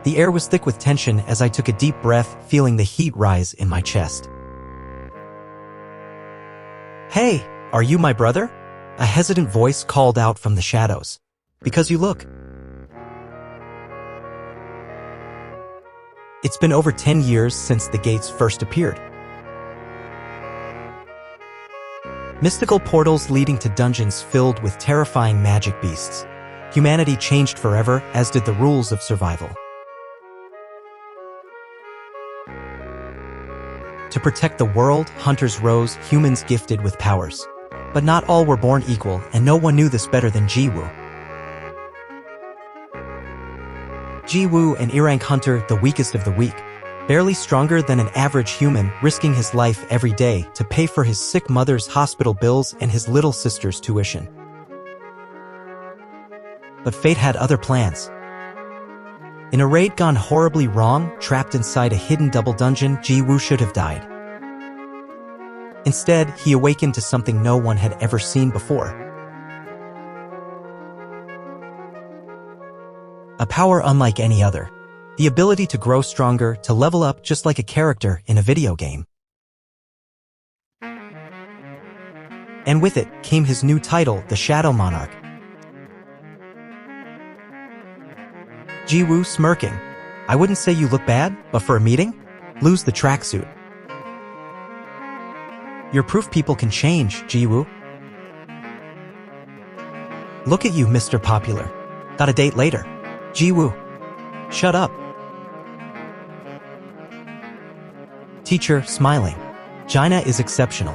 The air was thick with tension as I took a deep breath, feeling the heat rise in my chest. "Hey, are you my brother?" A hesitant voice called out from the shadows. "Because you look." It's been over 10 years since the gates first appeared. Mystical portals leading to dungeons filled with terrifying magic beasts. Humanity changed forever, as did the rules of survival. To protect the world, hunters rose, humans gifted with powers. But not all were born equal, and no one knew this better than Jinwoo. Jinwoo, an E-rank hunter, the weakest of the weak. Barely stronger than an average human, risking his life every day to pay for his sick mother's hospital bills and his little sister's tuition. But fate had other plans. In a raid gone horribly wrong, trapped inside a hidden double dungeon, Jinwoo should have died. Instead, he awakened to something no one had ever seen before. A power unlike any other. The ability to grow stronger, to level up just like a character in a video game. And with it came his new title, the Shadow Monarch. Jinwoo smirking. "I wouldn't say you look bad, but for a meeting? Lose the tracksuit." "You're proof people can change, Jinwoo." "Look at you, Mr. Popular. Got a date later." "Jinwoo, shut up." Teacher, smiling. "Jaina is exceptional.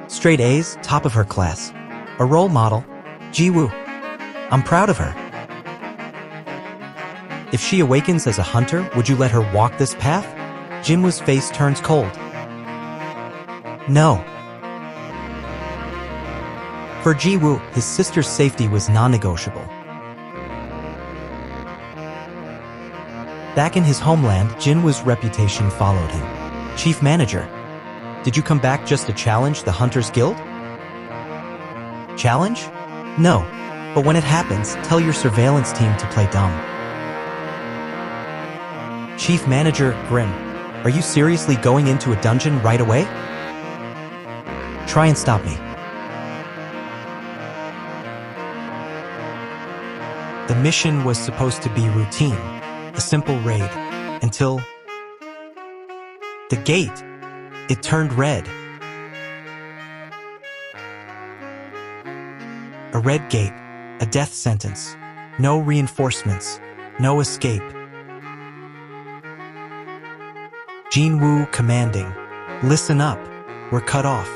Straight A's, top of her class. A role model. Jinwoo, I'm proud of her." "If she awakens as a hunter, would you let her walk this path?" Jinwoo's face turns cold. "No." For Jinwoo, his sister's safety was non-negotiable. Back in his homeland, Jinwoo's reputation followed him. "Chief Manager, did you come back just to challenge the Hunters Guild?" "Challenge? No. But when it happens, tell your surveillance team to play dumb." Chief Manager, grim. "Are you seriously going into a dungeon right away?" "Try and stop me." The mission was supposed to be routine, a simple raid, until the gate. It turned red. A red gate, a death sentence. No reinforcements, no escape. Jinwoo commanding, "Listen up, we're cut off.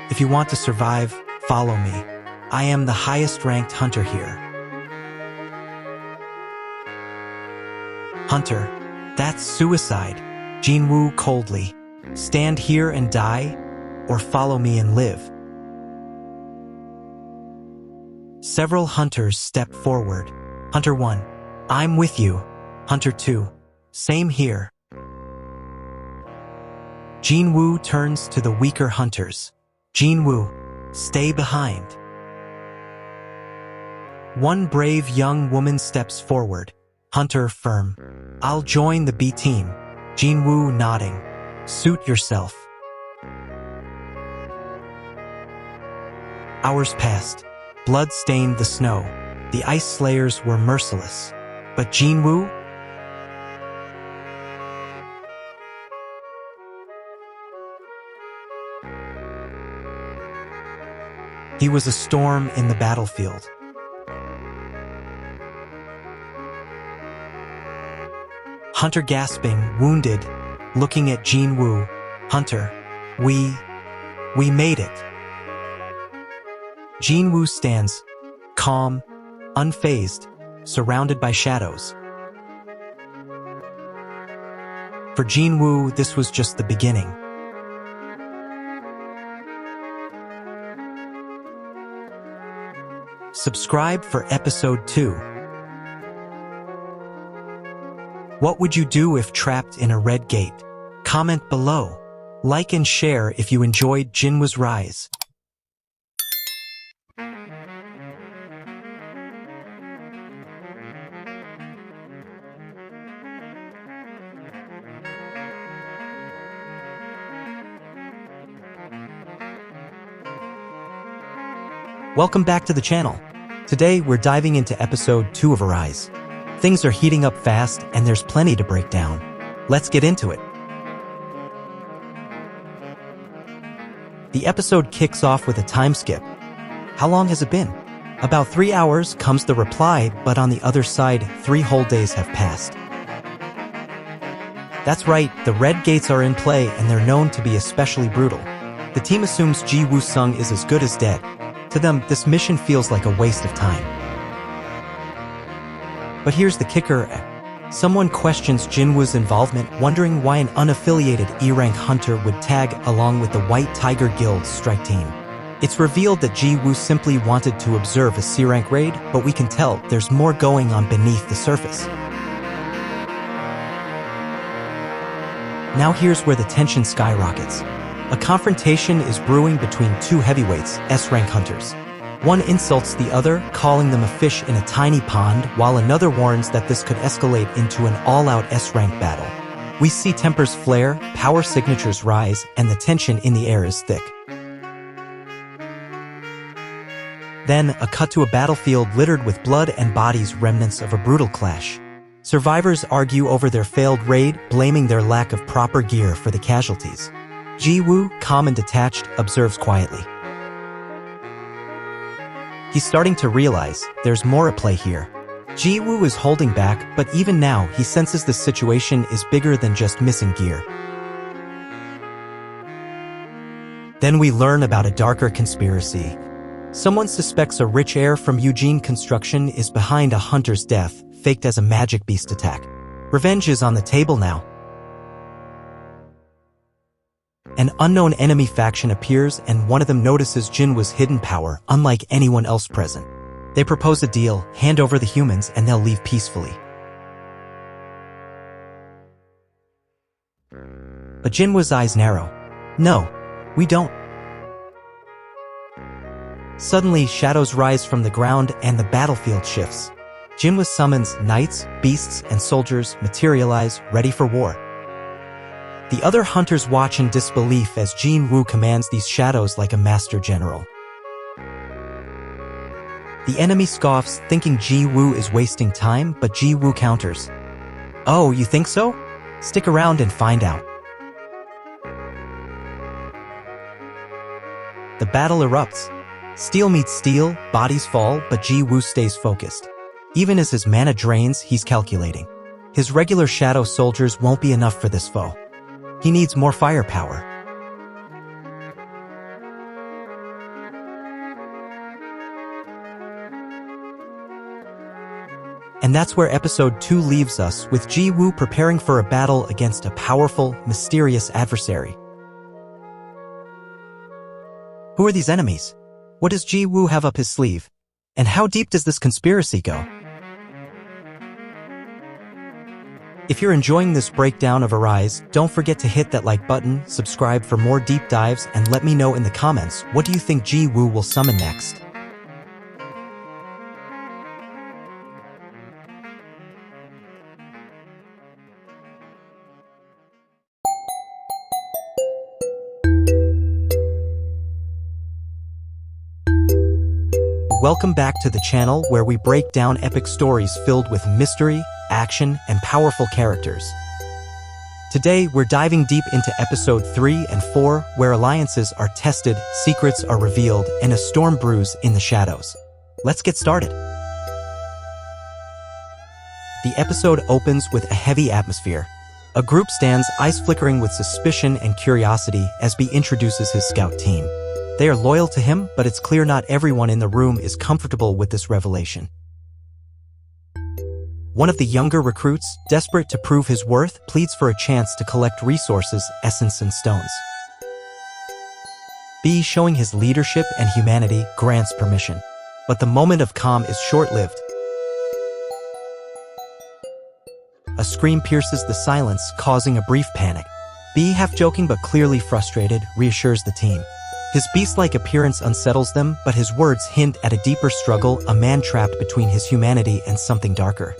If you want to survive, follow me. I am the highest ranked hunter here." "Hunter, that's suicide." Jinwoo coldly. "Stand here and die, or follow me and live." Several hunters stepped forward. Hunter 1, "I'm with you." Hunter 2, "Same here." Jinwoo turns to the weaker hunters. "Jinwoo, stay behind." One brave young woman steps forward. Hunter firm. "I'll join the B team." Jinwoo nodding. "Suit yourself." Hours passed. Blood stained the snow. The ice slayers were merciless. But Jinwoo? He was a storm in the battlefield. Hunter gasping, wounded, looking at Jinwoo. "Hunter, we made it." Jinwoo stands, calm, unfazed, surrounded by shadows. For Jinwoo, this was just the beginning. Subscribe for episode 2. What would you do if trapped in a red gate? Comment below. Like and share if you enjoyed Jinwoo's rise. Welcome back to the channel. Today we're diving into episode 2 of Arise. Things are heating up fast and there's plenty to break down. Let's get into it. The episode kicks off with a time skip. How long has it been? About 3 hours comes the reply, but on the other side, 3 whole days have passed. That's right, the red gates are in play and they're known to be especially brutal. The team assumes Jinwoo Sung is as good as dead. To them, this mission feels like a waste of time. But here's the kicker. Someone questions Jinwoo's involvement, wondering why an unaffiliated E-rank hunter would tag along with the White Tiger Guild's strike team. It's revealed that Jinwoo simply wanted to observe a C-rank raid, but we can tell there's more going on beneath the surface. Now here's where the tension skyrockets. A confrontation is brewing between 2 heavyweights, S-rank hunters. One insults the other, calling them a fish in a tiny pond, while another warns that this could escalate into an all-out S-rank battle. We see tempers flare, power signatures rise, and the tension in the air is thick. Then, a cut to a battlefield littered with blood and bodies, remnants of a brutal clash. Survivors argue over their failed raid, blaming their lack of proper gear for the casualties. Jinwoo, calm and detached, observes quietly. He's starting to realize there's more at play here. Jinwoo is holding back, but even now he senses the situation is bigger than just missing gear. Then we learn about a darker conspiracy. Someone suspects a rich heir from Eugene Construction is behind a hunter's death, faked as a magic beast attack. Revenge is on the table now. An unknown enemy faction appears and one of them notices Jinwoo's hidden power, unlike anyone else present. They propose a deal, hand over the humans, and they'll leave peacefully. But Jinwoo's eyes narrow. No, we don't. Suddenly, shadows rise from the ground and the battlefield shifts. Jinwoo summons knights, beasts, and soldiers materialize, ready for war. The other hunters watch in disbelief as Jinwoo commands these shadows like a master general. The enemy scoffs, thinking Jinwoo is wasting time, but Jinwoo counters. Oh, you think so? Stick around and find out. The battle erupts. Steel meets steel, bodies fall, but Jinwoo stays focused. Even as his mana drains, he's calculating. His regular shadow soldiers won't be enough for this foe. He needs more firepower. And that's where episode 2 leaves us, with Jinwoo preparing for a battle against a powerful, mysterious adversary. Who are these enemies? What does Jinwoo have up his sleeve? And how deep does this conspiracy go? If you're enjoying this breakdown of Arise, don't forget to hit that like button, subscribe for more deep dives, and let me know in the comments, what do you think Jinwoo will summon next? Welcome back to the channel where we break down epic stories filled with mystery, action, and powerful characters. Today, we're diving deep into episode 3 and 4, where alliances are tested, secrets are revealed, and a storm brews in the shadows. Let's get started. The episode opens with a heavy atmosphere. A group stands, eyes flickering with suspicion and curiosity, as B introduces his scout team. They are loyal to him, but it's clear not everyone in the room is comfortable with this revelation. One of the younger recruits, desperate to prove his worth, pleads for a chance to collect resources, essence, and stones. B, showing his leadership and humanity, grants permission. But the moment of calm is short-lived. A scream pierces the silence, causing a brief panic. B, half joking but clearly frustrated, reassures the team. His beast-like appearance unsettles them, but his words hint at a deeper struggle, a man trapped between his humanity and something darker.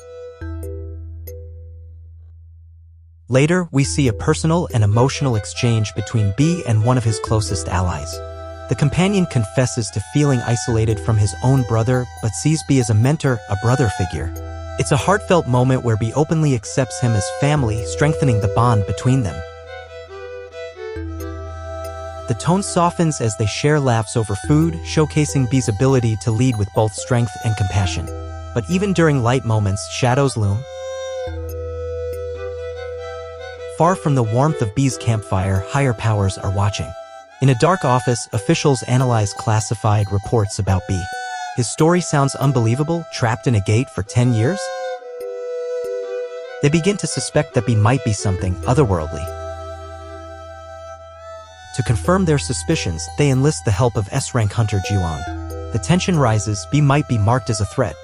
Later, we see a personal and emotional exchange between B and one of his closest allies. The companion confesses to feeling isolated from his own brother, but sees B as a mentor, a brother figure. It's a heartfelt moment where B openly accepts him as family, strengthening the bond between them. The tone softens as they share laughs over food, showcasing B's ability to lead with both strength and compassion. But even during light moments, shadows loom. Far from the warmth of B's campfire, higher powers are watching. In a dark office, officials analyze classified reports about B. His story sounds unbelievable, trapped in a gate for 10 years? They begin to suspect that B might be something otherworldly. To confirm their suspicions, they enlist the help of S-rank hunter Jinwoo. The tension rises, B might be marked as a threat.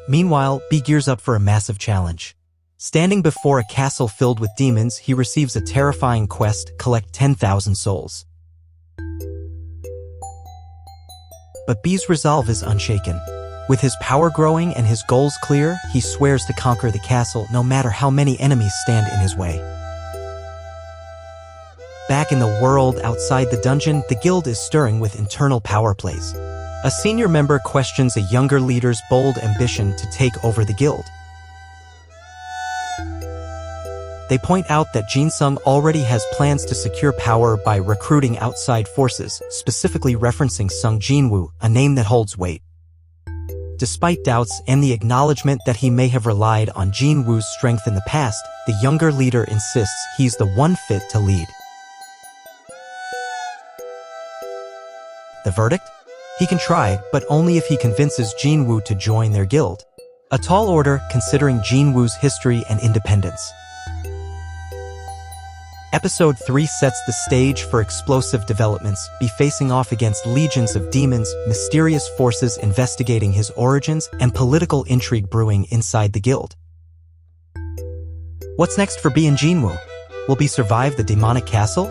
Meanwhile, B gears up for a massive challenge. Standing before a castle filled with demons, he receives a terrifying quest: collect 10,000 souls. But B's resolve is unshaken. With his power growing and his goals clear, he swears to conquer the castle no matter how many enemies stand in his way. Back in the world outside the dungeon, the guild is stirring with internal power plays. A senior member questions a younger leader's bold ambition to take over the guild. They point out that Jinsung already has plans to secure power by recruiting outside forces, specifically referencing Sung Jinwoo, a name that holds weight. Despite doubts and the acknowledgement that he may have relied on Jinwoo's strength in the past, the younger leader insists he's the one fit to lead. The verdict? He can try, but only if he convinces Jinwoo to join their guild. A tall order, considering Jinwoo's history and independence. Episode 3 sets the stage for explosive developments, be facing off against legions of demons, mysterious forces investigating his origins, and political intrigue brewing inside the guild. What's next for B and Jinwoo? Will B survive the demonic castle?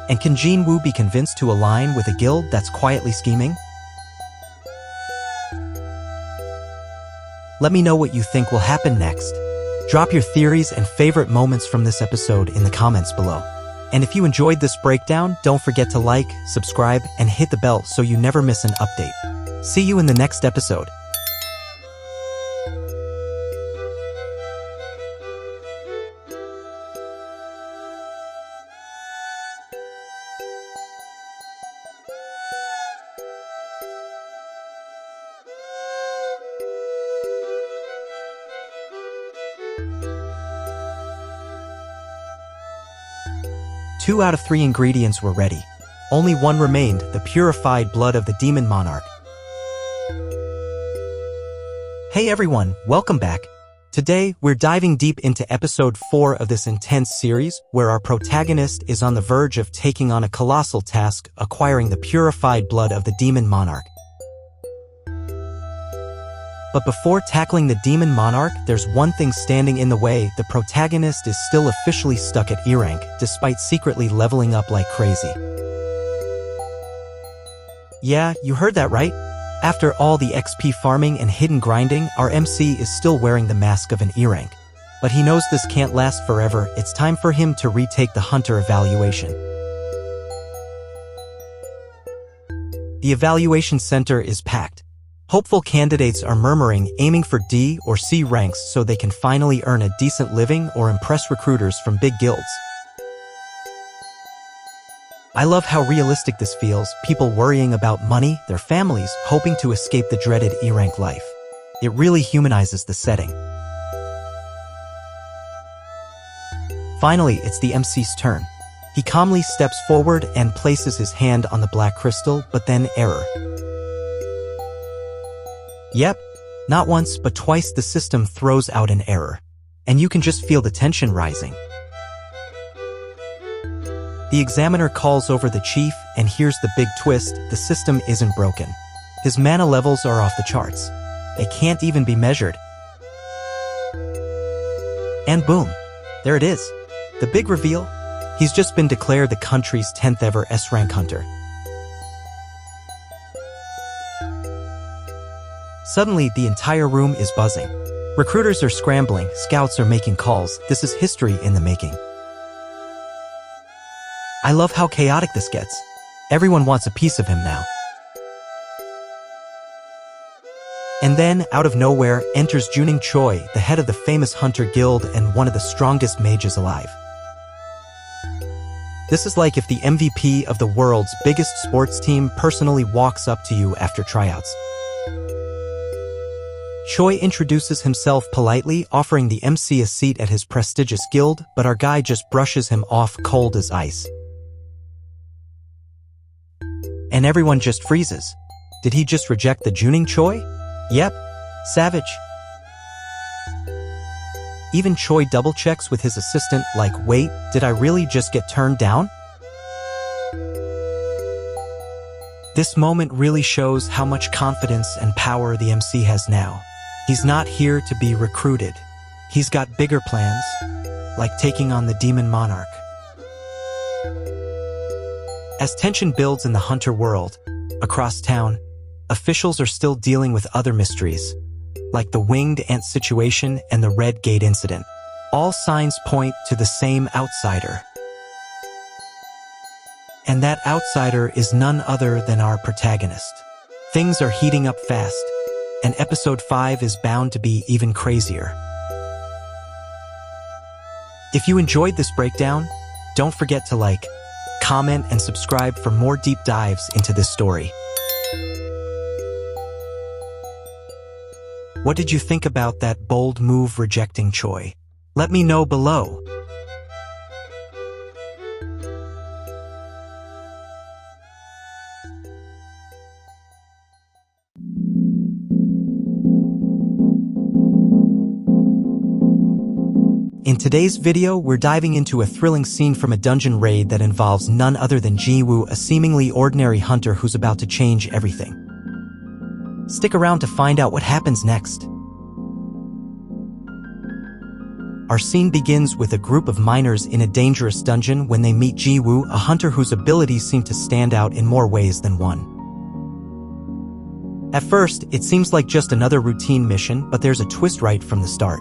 And can Jinwoo be convinced to align with a guild that's quietly scheming? Let me know what you think will happen next. Drop your theories and favorite moments from this episode in the comments below. And if you enjoyed this breakdown, don't forget to like, subscribe, and hit the bell so you never miss an update. See you in the next episode. Two out of 3 ingredients were ready. Only one remained, the purified blood of the demon monarch. Hey everyone, welcome back. Today, we're diving deep into episode 4 of this intense series, where our protagonist is on the verge of taking on a colossal task, acquiring the purified blood of the demon monarch. But before tackling the demon monarch, there's one thing standing in the way. The protagonist is still officially stuck at E rank, despite secretly leveling up like crazy. Yeah, you heard that right. After all the XP farming and hidden grinding, our MC is still wearing the mask of an E rank. But he knows this can't last forever. It's time for him to retake the hunter evaluation. The evaluation center is packed. Hopeful candidates are murmuring, aiming for D or C ranks so they can finally earn a decent living or impress recruiters from big guilds. I love how realistic this feels, people worrying about money, their families, hoping to escape the dreaded E rank life. It really humanizes the setting. Finally, it's the MC's turn. He calmly steps forward and places his hand on the black crystal, but then error. Yep, not once but twice the system throws out an error. And you can just feel the tension rising. The examiner calls over the chief, and here's the big twist: the system isn't broken. His mana levels are off the charts. They can't even be measured. And boom, there it is. The big reveal: he's just been declared the country's 10th ever S-rank hunter. Suddenly, the entire room is buzzing. Recruiters are scrambling, scouts are making calls. This is history in the making. I love how chaotic this gets. Everyone wants a piece of him now. And then, out of nowhere, enters Juning Choi, the head of the famous Hunter Guild and one of the strongest mages alive. This is like if the MVP of the world's biggest sports team personally walks up to you after tryouts. Choi introduces himself politely, offering the MC a seat at his prestigious guild, but our guy just brushes him off cold as ice. And everyone just freezes. Did he just reject the Juning Choi? Yep, savage. Even Choi double-checks with his assistant like, wait, did I really just get turned down? This moment really shows how much confidence and power the MC has now. He's not here to be recruited. He's got bigger plans, like taking on the Demon Monarch. As tension builds in the Hunter world, across town, officials are still dealing with other mysteries, like the winged ant situation and the Red Gate incident. All signs point to the same outsider. And that outsider is none other than our protagonist. Things are heating up fast, and episode 5 is bound to be even crazier. If you enjoyed this breakdown, don't forget to like, comment, and subscribe for more deep dives into this story. What did you think about that bold move rejecting Choi? Let me know below. In today's video, we're diving into a thrilling scene from a dungeon raid that involves none other than Jinwoo, a seemingly ordinary hunter who's about to change everything. Stick around to find out what happens next. Our scene begins with a group of miners in a dangerous dungeon when they meet Jinwoo, a hunter whose abilities seem to stand out in more ways than one. At first, it seems like just another routine mission, but there's a twist right from the start.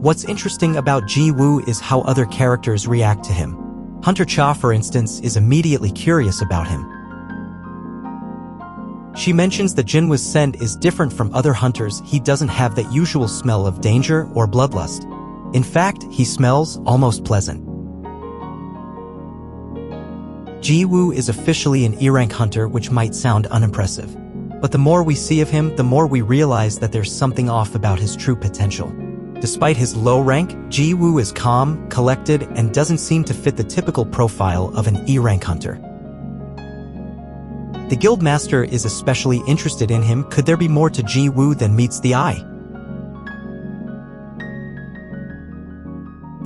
What's interesting about Jinwoo is how other characters react to him. Hunter Cha, for instance, is immediately curious about him. She mentions that Jinwoo's scent is different from other hunters. He doesn't have that usual smell of danger or bloodlust. In fact, he smells almost pleasant. Jinwoo is officially an E-rank hunter, which might sound unimpressive. But the more we see of him, the more we realize that there's something off about his true potential. Despite his low rank, Jinwoo is calm, collected, and doesn't seem to fit the typical profile of an E-rank hunter. The guildmaster is especially interested in him. Could there be more to Jinwoo than meets the eye?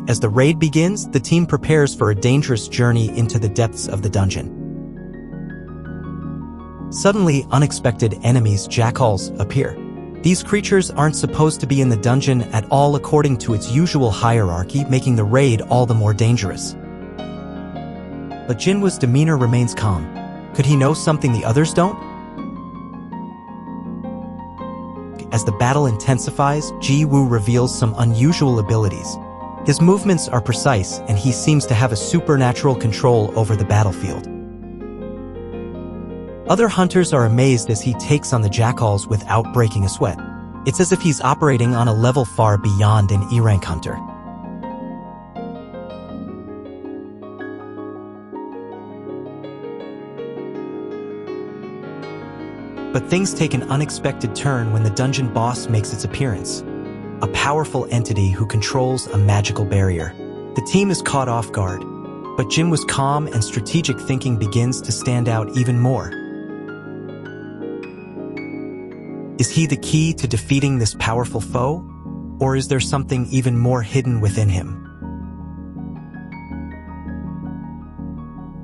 As the raid begins, the team prepares for a dangerous journey into the depths of the dungeon. Suddenly, unexpected enemies, jackals, appear. These creatures aren't supposed to be in the dungeon at all according to its usual hierarchy, making the raid all the more dangerous. But Jinwoo's demeanor remains calm. Could he know something the others don't? As the battle intensifies, Jinwoo reveals some unusual abilities. His movements are precise, and he seems to have a supernatural control over the battlefield. Other hunters are amazed as he takes on the jackals without breaking a sweat. It's as if he's operating on a level far beyond an E-rank hunter. But things take an unexpected turn when the dungeon boss makes its appearance. A powerful entity who controls a magical barrier. The team is caught off guard, but Jinwoo's calm and strategic thinking begins to stand out even more. Is he the key to defeating this powerful foe? Or is there something even more hidden within him?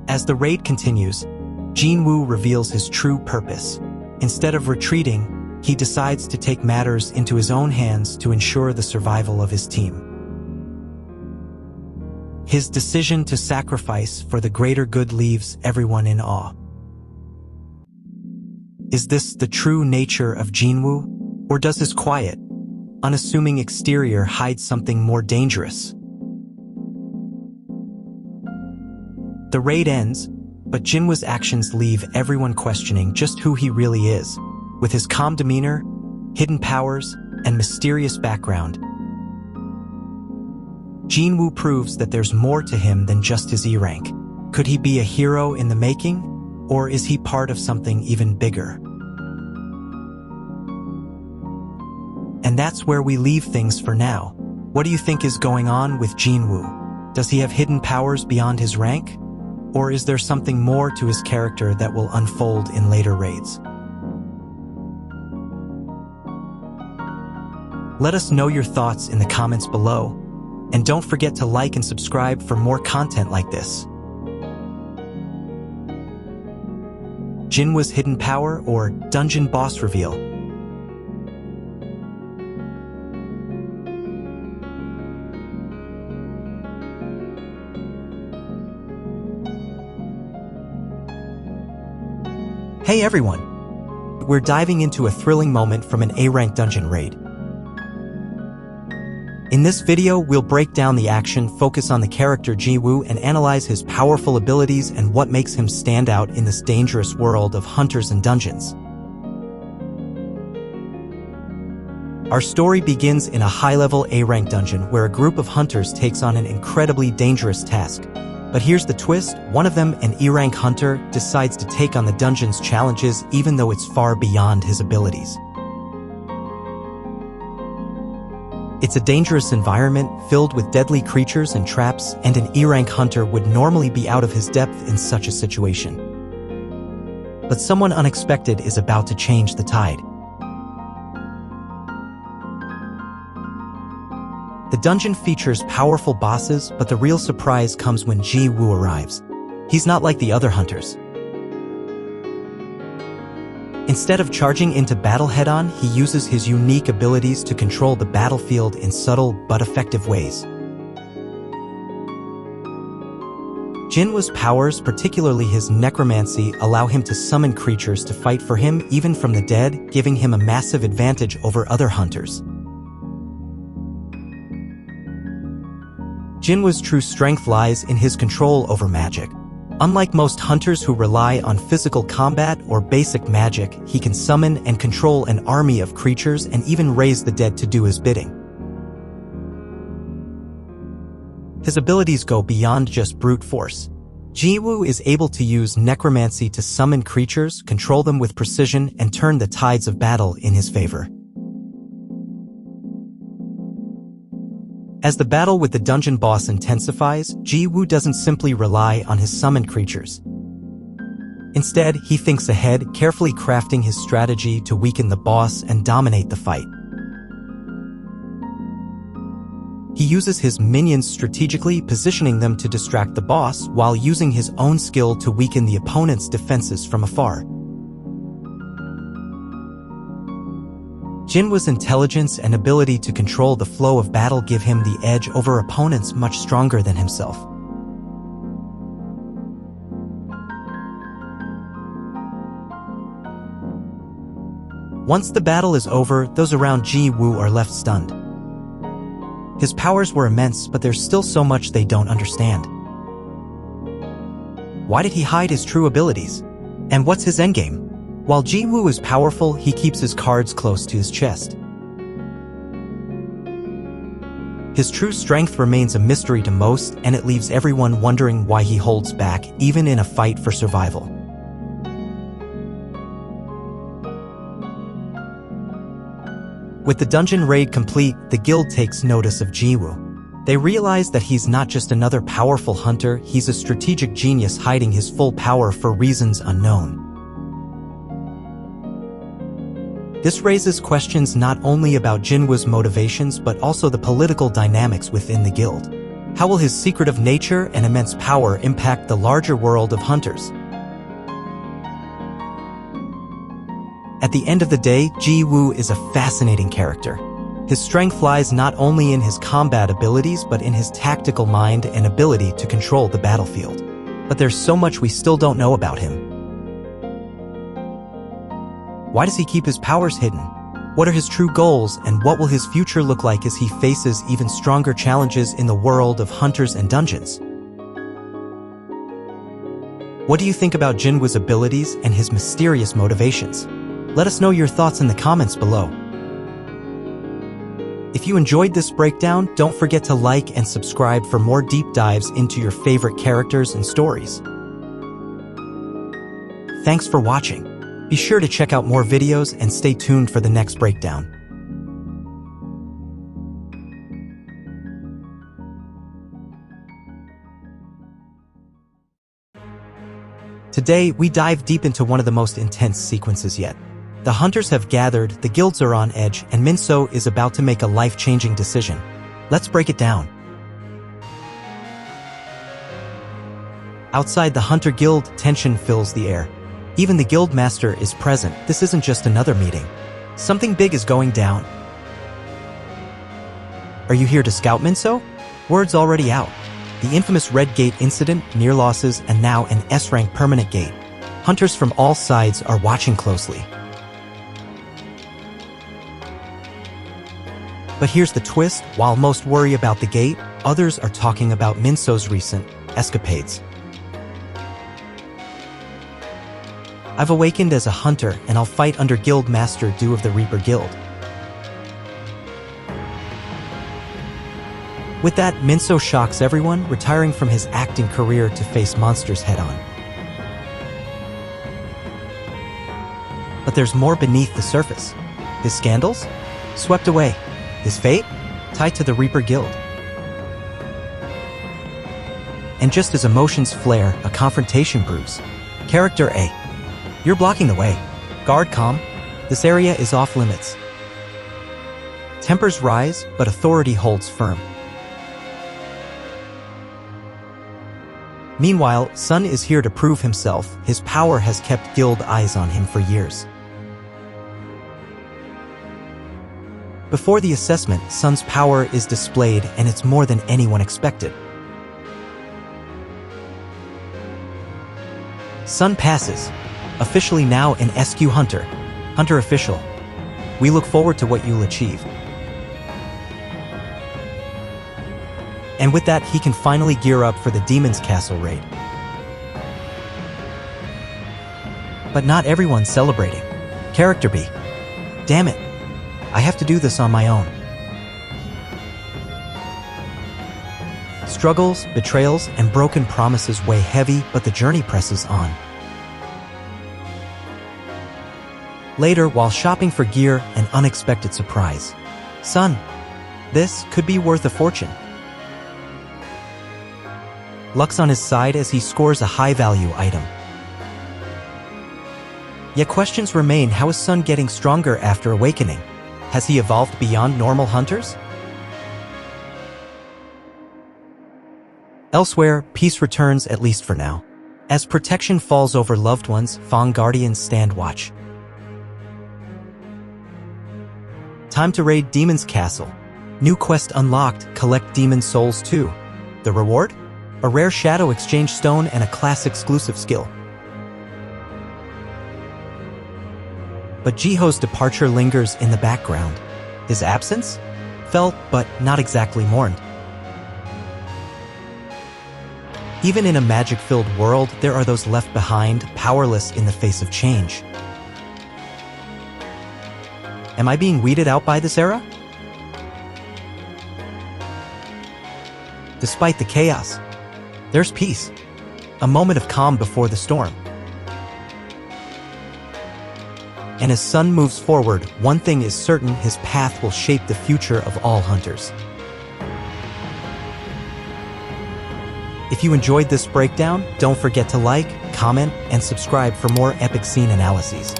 As the raid continues, Jinwoo reveals his true purpose. Instead of retreating, he decides to take matters into his own hands to ensure the survival of his team. His decision to sacrifice for the greater good leaves everyone in awe. Is this the true nature of Jinwoo? Or does his quiet, unassuming exterior hide something more dangerous? The raid ends, but Jinwoo's actions leave everyone questioning just who he really is. With his calm demeanor, hidden powers, and mysterious background, Jinwoo proves that there's more to him than just his E rank. Could he be a hero in the making, or is he part of something even bigger? And that's where we leave things for now. What do you think is going on with Jinwoo? Does he have hidden powers beyond his rank? Or is there something more to his character that will unfold in later raids? Let us know your thoughts in the comments below, and don't forget to like and subscribe for more content like this. Jinwoo's hidden power or dungeon boss reveal. Hey everyone! We're diving into a thrilling moment from an A-rank dungeon raid. In this video, we'll break down the action, focus on the character Jinwoo, and analyze his powerful abilities and what makes him stand out in this dangerous world of hunters and dungeons. Our story begins in a high-level A-rank dungeon where a group of hunters takes on an incredibly dangerous task. But here's the twist, one of them, an E-rank hunter, decides to take on the dungeon's challenges even though it's far beyond his abilities. It's a dangerous environment filled with deadly creatures and traps, and an E-rank hunter would normally be out of his depth in such a situation. But someone unexpected is about to change the tide. The dungeon features powerful bosses, but the real surprise comes when Jinwoo arrives. He's not like the other hunters. Instead of charging into battle head-on, he uses his unique abilities to control the battlefield in subtle but effective ways. Jinwoo's powers, particularly his necromancy, allow him to summon creatures to fight for him even from the dead, giving him a massive advantage over other hunters. Jinwoo's true strength lies in his control over magic. Unlike most hunters who rely on physical combat or basic magic, he can summon and control an army of creatures and even raise the dead to do his bidding. His abilities go beyond just brute force. Jinwoo is able to use necromancy to summon creatures, control them with precision, and turn the tides of battle in his favor. As the battle with the dungeon boss intensifies, Jinwoo doesn't simply rely on his summoned creatures. Instead, he thinks ahead, carefully crafting his strategy to weaken the boss and dominate the fight. He uses his minions strategically, positioning them to distract the boss, while using his own skill to weaken the opponent's defenses from afar. Jinwoo's intelligence and ability to control the flow of battle give him the edge over opponents much stronger than himself. Once the battle is over, those around Jinwoo are left stunned. His powers were immense, but there's still so much they don't understand. Why did he hide his true abilities? And what's his endgame? While Jinwoo is powerful, he keeps his cards close to his chest. His true strength remains a mystery to most, and it leaves everyone wondering why he holds back, even in a fight for survival. With the dungeon raid complete, the guild takes notice of Jinwoo. They realize that he's not just another powerful hunter, he's a strategic genius hiding his full power for reasons unknown. This raises questions not only about Jinwoo's motivations but also the political dynamics within the guild. How will his secretive nature and immense power impact the larger world of hunters? At the end of the day, Jinwoo is a fascinating character. His strength lies not only in his combat abilities but in his tactical mind and ability to control the battlefield. But there's so much we still don't know about him. Why does he keep his powers hidden? What are his true goals, and what will his future look like as he faces even stronger challenges in the world of hunters and dungeons? What do you think about Jinwoo's abilities and his mysterious motivations? Let us know your thoughts in the comments below. If you enjoyed this breakdown, don't forget to like and subscribe for more deep dives into your favorite characters and stories. Thanks for watching. Be sure to check out more videos and stay tuned for the next breakdown. Today, we dive deep into one of the most intense sequences yet. The hunters have gathered, the guilds are on edge, and Minso is about to make a life-changing decision. Let's break it down. Outside the Hunter Guild, tension fills the air. Even the guild master is present. This isn't just another meeting. Something big is going down. Are you here to scout, Minso? Word's already out. The infamous Red Gate incident, near losses, and now an S-rank permanent gate. Hunters from all sides are watching closely. But here's the twist, while most worry about the gate, others are talking about Minso's recent escapades. I've awakened as a hunter, and I'll fight under Guild Master Du of the Reaper Guild. With that, Minso shocks everyone, retiring from his acting career to face monsters head-on. But there's more beneath the surface. His scandals? Swept away. His fate? Tied to the Reaper Guild. And just as emotions flare, a confrontation brews. Character A. You're blocking the way. Guard calm. This area is off limits. Tempers rise, but authority holds firm. Meanwhile, Sun is here to prove himself. His power has kept guild eyes on him for years. Before the assessment, Sun's power is displayed, and it's more than anyone expected. Sun passes. Officially now an SQ Hunter. Hunter official. We look forward to what you'll achieve. And with that, he can finally gear up for the Demon's Castle raid. But not everyone's celebrating. Character B. Damn it. I have to do this on my own. Struggles, betrayals, and broken promises weigh heavy, but the journey presses on. Later, while shopping for gear, an unexpected surprise. Son, this could be worth a fortune. Luck's on his side as he scores a high-value item. Yet questions remain. How is Sun getting stronger after awakening? Has he evolved beyond normal hunters? Elsewhere, peace returns, at least for now. As protection falls over loved ones, Fang Guardians stand watch. Time to raid Demon's Castle. New quest unlocked, collect demon souls too. The reward? A rare shadow exchange stone and a class exclusive skill. But Jiho's departure lingers in the background. His absence? Felt, but not exactly mourned. Even in a magic-filled world, there are those left behind, powerless in the face of change. Am I being weeded out by this era? Despite the chaos, there's peace. A moment of calm before the storm. And as Sun moves forward, one thing is certain: his path will shape the future of all hunters. If you enjoyed this breakdown, don't forget to like, comment, and subscribe for more epic scene analyses.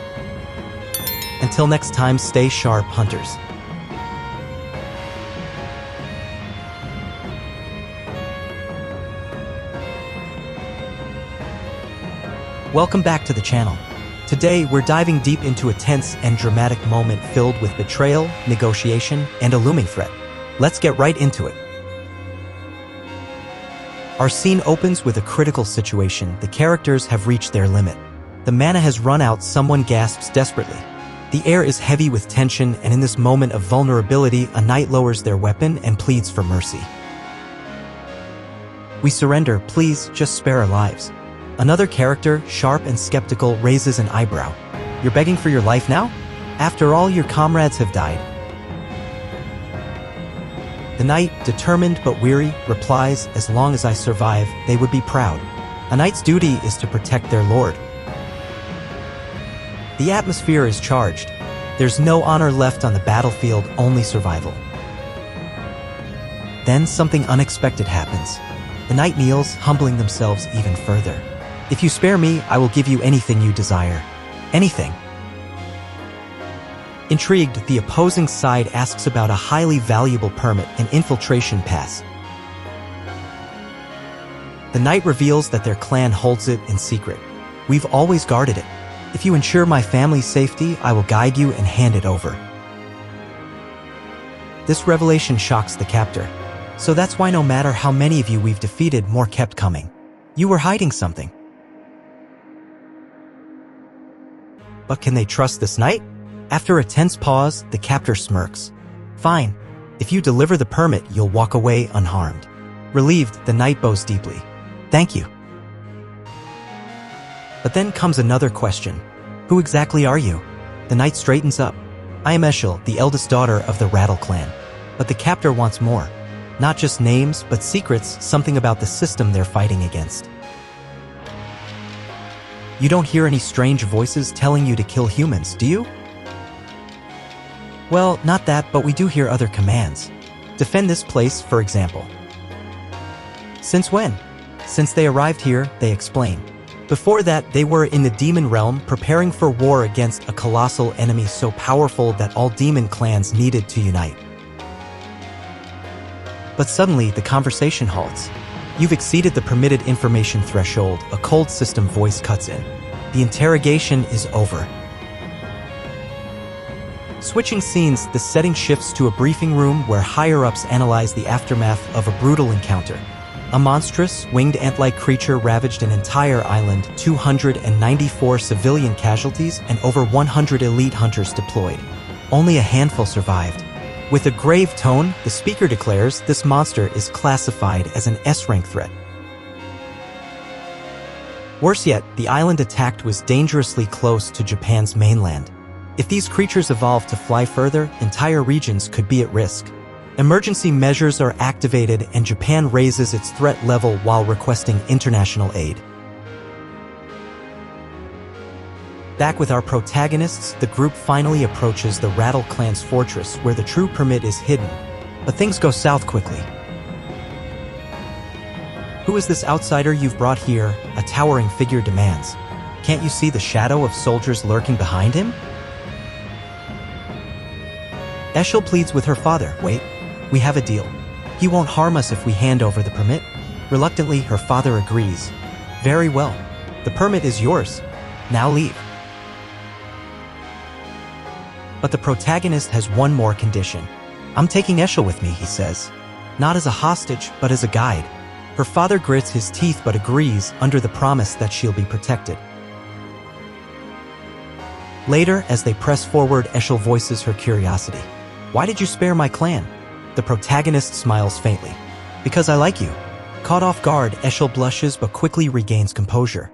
Until next time, stay sharp, hunters. Welcome back to the channel. Today, we're diving deep into a tense and dramatic moment filled with betrayal, negotiation, and a looming threat. Let's get right into it. Our scene opens with a critical situation. The characters have reached their limit. The mana has run out. Someone gasps desperately. The air is heavy with tension, and in this moment of vulnerability, a knight lowers their weapon and pleads for mercy. We surrender, please, just spare our lives. Another character, sharp and skeptical, raises an eyebrow. You're begging for your life now? After all your comrades have died. The knight, determined but weary, replies, as long as I survive, they would be proud. A knight's duty is to protect their lord. The atmosphere is charged. There's no honor left on the battlefield, only survival. Then something unexpected happens. The knight kneels, humbling themselves even further. If you spare me, I will give you anything you desire. Anything. Intrigued, the opposing side asks about a highly valuable permit, an infiltration pass. The knight reveals that their clan holds it in secret. We've always guarded it. If you ensure my family's safety, I will guide you and hand it over. This revelation shocks the captor. So that's why no matter how many of you we've defeated, more kept coming. You were hiding something. But can they trust this knight? After a tense pause, the captor smirks. Fine. If you deliver the permit, you'll walk away unharmed. Relieved, the knight bows deeply. Thank you. But then comes another question. Who exactly are you? The knight straightens up. I am Eshel, the eldest daughter of the Rattle clan. But the captor wants more. Not just names, but secrets, something about the system they're fighting against. You don't hear any strange voices telling you to kill humans, do you? Well, not that, but we do hear other commands. Defend this place, for example. Since when? Since they arrived here, they explain. Before that, they were in the demon realm, preparing for war against a colossal enemy so powerful that all demon clans needed to unite. But suddenly, the conversation halts. You've exceeded the permitted information threshold, a cold system voice cuts in. The interrogation is over. Switching scenes, the setting shifts to a briefing room where higher-ups analyze the aftermath of a brutal encounter. A monstrous, winged ant-like creature ravaged an entire island, 294 civilian casualties, and over 100 elite hunters deployed. Only a handful survived. With a grave tone, the speaker declares this monster is classified as an S-rank threat. Worse yet, the island attacked was dangerously close to Japan's mainland. If these creatures evolved to fly further, entire regions could be at risk. Emergency measures are activated and Japan raises its threat level while requesting international aid. Back with our protagonists, the group finally approaches the Rattle clan's fortress where the true permit is hidden, but things go south quickly. Who is this outsider you've brought here? A towering figure demands. Can't you see the shadow of soldiers lurking behind him? Eshel pleads with her father. Wait, we have a deal. He won't harm us if we hand over the permit. Reluctantly, her father agrees. Very well. The permit is yours. Now leave. But the protagonist has one more condition. I'm taking Eshel with me, he says. Not as a hostage, but as a guide. Her father grits his teeth but agrees under the promise that she'll be protected. Later, as they press forward, Eshel voices her curiosity. Why did you spare my clan? The protagonist smiles faintly. Because I like you. Caught off guard, Eshel blushes but quickly regains composure.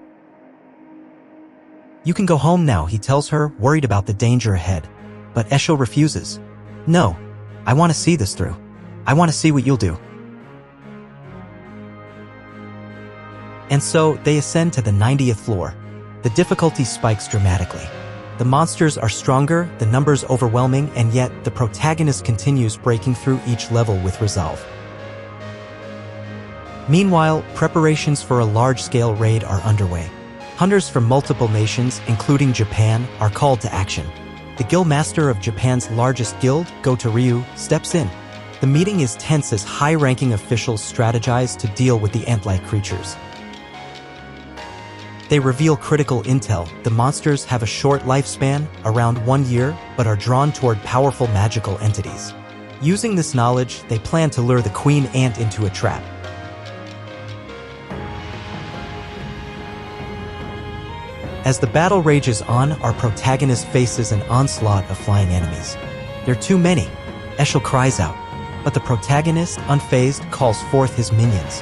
You can go home now, he tells her, worried about the danger ahead. But Eshel refuses. No, I want to see this through. I want to see what you'll do. And so, they ascend to the 90th floor. The difficulty spikes dramatically. The monsters are stronger, the numbers overwhelming, and yet the protagonist continues breaking through each level with resolve. Meanwhile, preparations for a large-scale raid are underway. Hunters from multiple nations, including Japan, are called to action. The guild master of Japan's largest guild, Goto Ryu, steps in. The meeting is tense as high-ranking officials strategize to deal with the ant-like creatures. They reveal critical intel. The monsters have a short lifespan, around 1 year, but are drawn toward powerful magical entities. Using this knowledge, they plan to lure the queen ant into a trap. As the battle rages on, our protagonist faces an onslaught of flying enemies. There are too many. Eshel cries out, but the protagonist, unfazed, calls forth his minions.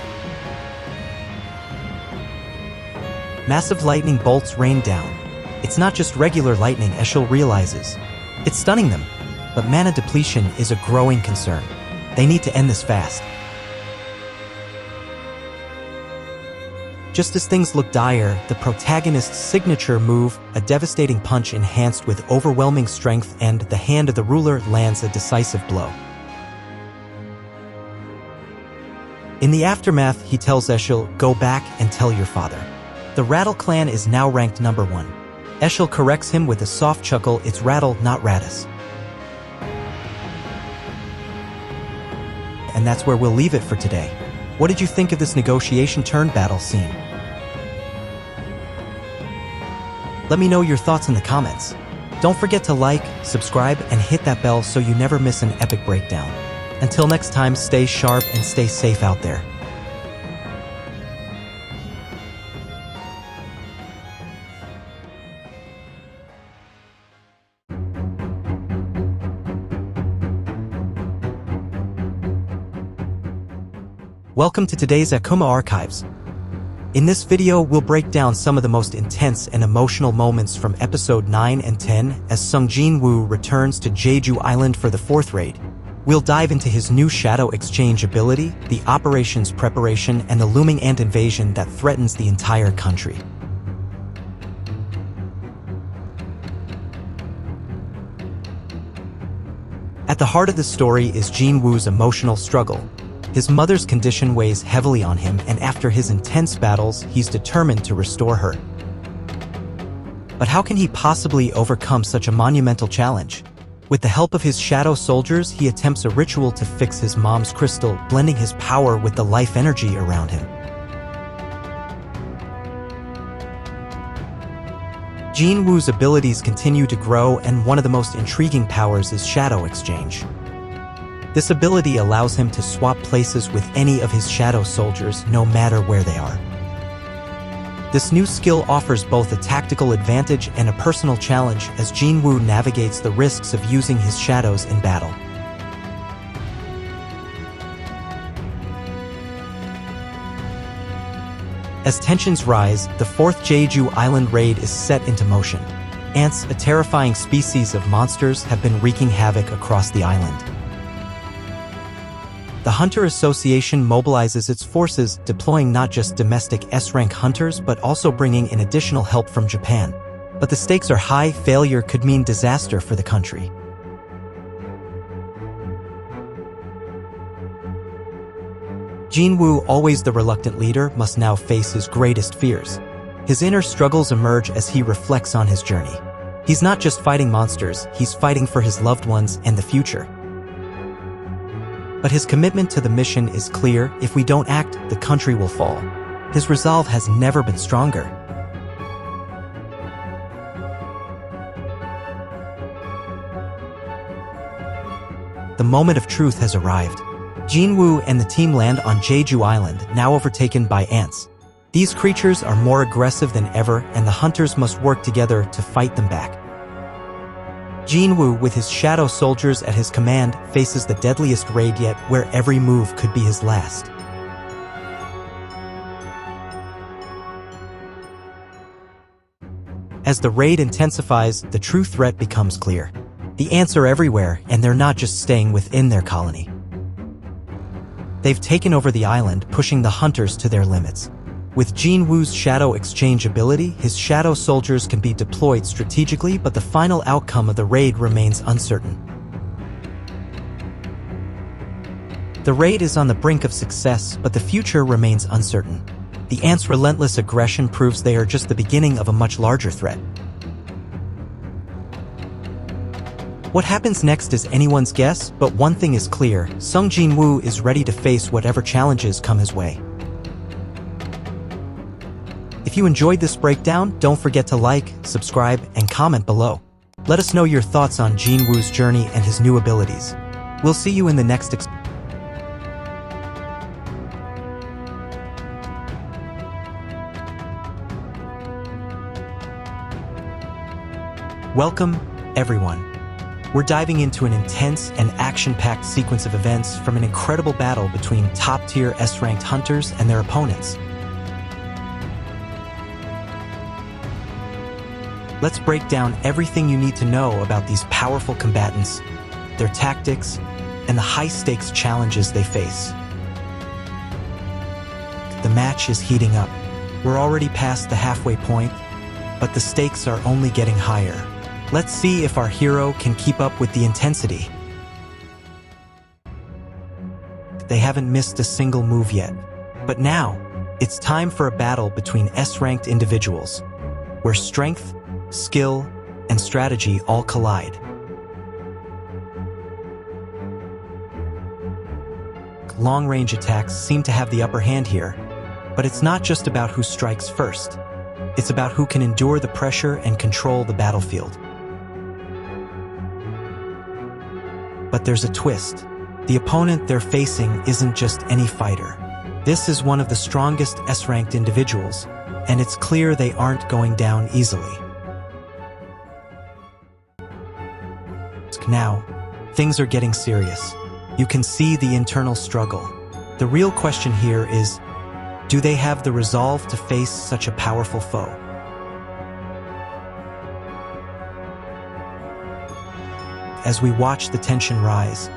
Massive lightning bolts rain down. It's not just regular lightning, Eshel realizes. It's stunning them. But mana depletion is a growing concern. They need to end this fast. Just as things look dire, the protagonist's signature move, a devastating punch enhanced with overwhelming strength, and the hand of the ruler lands a decisive blow. In the aftermath, he tells Eshel, "Go back and tell your father." The Rattle clan is now ranked number 1. Eshel corrects him with a soft chuckle, "It's Rattle, not Radis." And that's where we'll leave it for today. What did you think of this negotiation-turned-battle scene? Let me know your thoughts in the comments. Don't forget to like, subscribe, and hit that bell so you never miss an epic breakdown. Until next time, stay sharp and stay safe out there. Welcome to today's Akuma Archives. In this video, we'll break down some of the most intense and emotional moments from episode 9 and 10 as Sung Jinwoo returns to Jeju Island for the 4th raid. We'll dive into his new shadow exchange ability, the operation's preparation, and the looming ant invasion that threatens the entire country. At the heart of the story is Jinwoo's emotional struggle. His mother's condition weighs heavily on him, and after his intense battles, he's determined to restore her. But how can he possibly overcome such a monumental challenge? With the help of his shadow soldiers, he attempts a ritual to fix his mom's crystal, blending his power with the life energy around him. Jinwoo's abilities continue to grow, and one of the most intriguing powers is shadow exchange. This ability allows him to swap places with any of his shadow soldiers, no matter where they are. This new skill offers both a tactical advantage and a personal challenge as Jinwoo navigates the risks of using his shadows in battle. As tensions rise, the 4th Jeju Island raid is set into motion. Ants, a terrifying species of monsters, have been wreaking havoc across the island. The Hunter Association mobilizes its forces, deploying not just domestic S-rank hunters but also bringing in additional help from Japan. But the stakes are high. Failure could mean disaster for the country. Jinwoo, always the reluctant leader, must now face his greatest fears. His inner struggles emerge as he reflects on his journey. He's not just fighting monsters, he's fighting for his loved ones and the future. But his commitment to the mission is clear: if we don't act, the country will fall. His resolve has never been stronger. The moment of truth has arrived. Jinwoo and the team land on Jeju Island, now overtaken by ants. These creatures are more aggressive than ever, and the hunters must work together to fight them back. Jinwoo, with his shadow soldiers at his command, faces the deadliest raid yet, where every move could be his last. As the raid intensifies, the true threat becomes clear. The ants are everywhere, and they're not just staying within their colony. They've taken over the island, pushing the hunters to their limits. With Jinwoo's shadow exchange ability, his shadow soldiers can be deployed strategically, but the final outcome of the raid remains uncertain. The raid is on the brink of success, but the future remains uncertain. The ants' relentless aggression proves they are just the beginning of a much larger threat. What happens next is anyone's guess, but one thing is clear: Sung Jinwoo is ready to face whatever challenges come his way. If you enjoyed this breakdown, don't forget to like, subscribe, and comment below. Let us know your thoughts on Jinwoo's journey and his new abilities. We'll see you in the next Welcome, everyone. We're diving into an intense and action-packed sequence of events from an incredible battle between top-tier S-ranked hunters and their opponents. Let's break down everything you need to know about these powerful combatants, their tactics, and the high-stakes challenges they face. The match is heating up. We're already past the halfway point, but the stakes are only getting higher. Let's see if our hero can keep up with the intensity. They haven't missed a single move yet. But now, it's time for a battle between S-ranked individuals, where strength, skill, and strategy all collide. Long-range attacks seem to have the upper hand here, but it's not just about who strikes first. It's about who can endure the pressure and control the battlefield. But there's a twist. The opponent they're facing isn't just any fighter. This is one of the strongest S-ranked individuals, and it's clear they aren't going down easily. Now, things are getting serious. You can see the internal struggle. The real question here is, do they have the resolve to face such a powerful foe? As we watch the tension rise,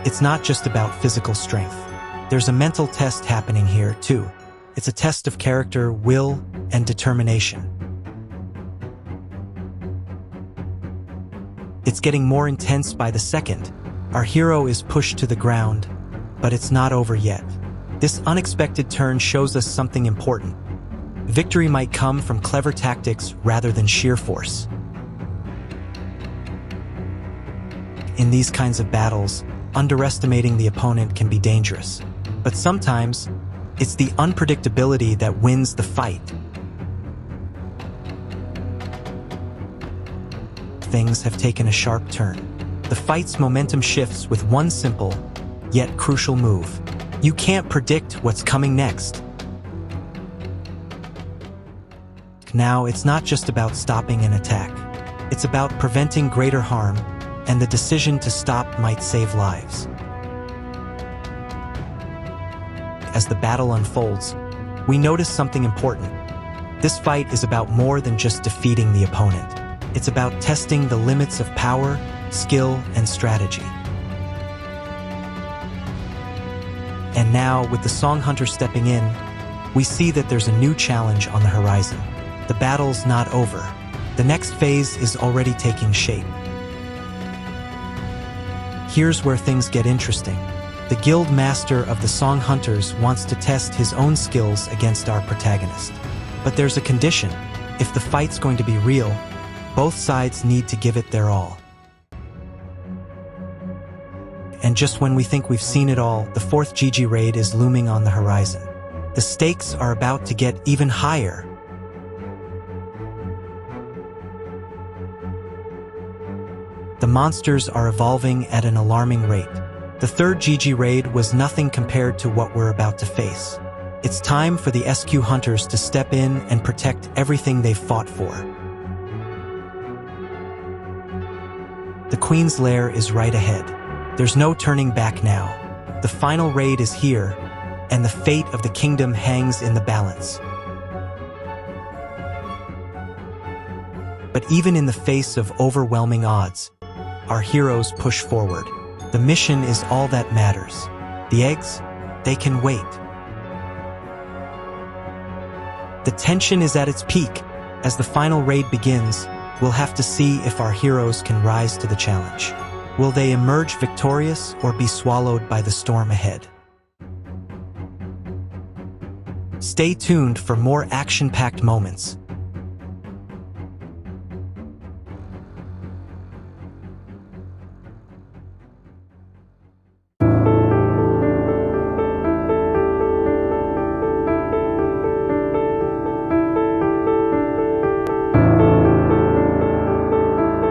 it's not just about physical strength. There's a mental test happening here, too. It's a test of character, will, and determination. It's getting more intense by the second. Our hero is pushed to the ground, but it's not over yet. This unexpected turn shows us something important. Victory might come from clever tactics rather than sheer force. In these kinds of battles, underestimating the opponent can be dangerous. But sometimes, it's the unpredictability that wins the fight. Things have taken a sharp turn. The fight's momentum shifts with one simple, yet crucial move. You can't predict what's coming next. Now, it's not just about stopping an attack. It's about preventing greater harm, and the decision to stop might save lives. As the battle unfolds, we notice something important. This fight is about more than just defeating the opponent. It's about testing the limits of power, skill, and strategy. And now, with the Song Hunter stepping in, we see that there's a new challenge on the horizon. The battle's not over. The next phase is already taking shape. Here's where things get interesting. The guild master of the Song Hunters wants to test his own skills against our protagonist. But there's a condition. If the fight's going to be real, both sides need to give it their all. And just when we think we've seen it all, the fourth GG raid is looming on the horizon. The stakes are about to get even higher. The monsters are evolving at an alarming rate. The third GG raid was nothing compared to what we're about to face. It's time for the SQ Hunters to step in and protect everything they've fought for. The Queen's Lair is right ahead. There's no turning back now. The final raid is here, and the fate of the kingdom hangs in the balance. But even in the face of overwhelming odds, our heroes push forward. The mission is all that matters. The eggs, they can wait. The tension is at its peak. As the final raid begins, we'll have to see if our heroes can rise to the challenge. Will they emerge victorious or be swallowed by the storm ahead? Stay tuned for more action-packed moments.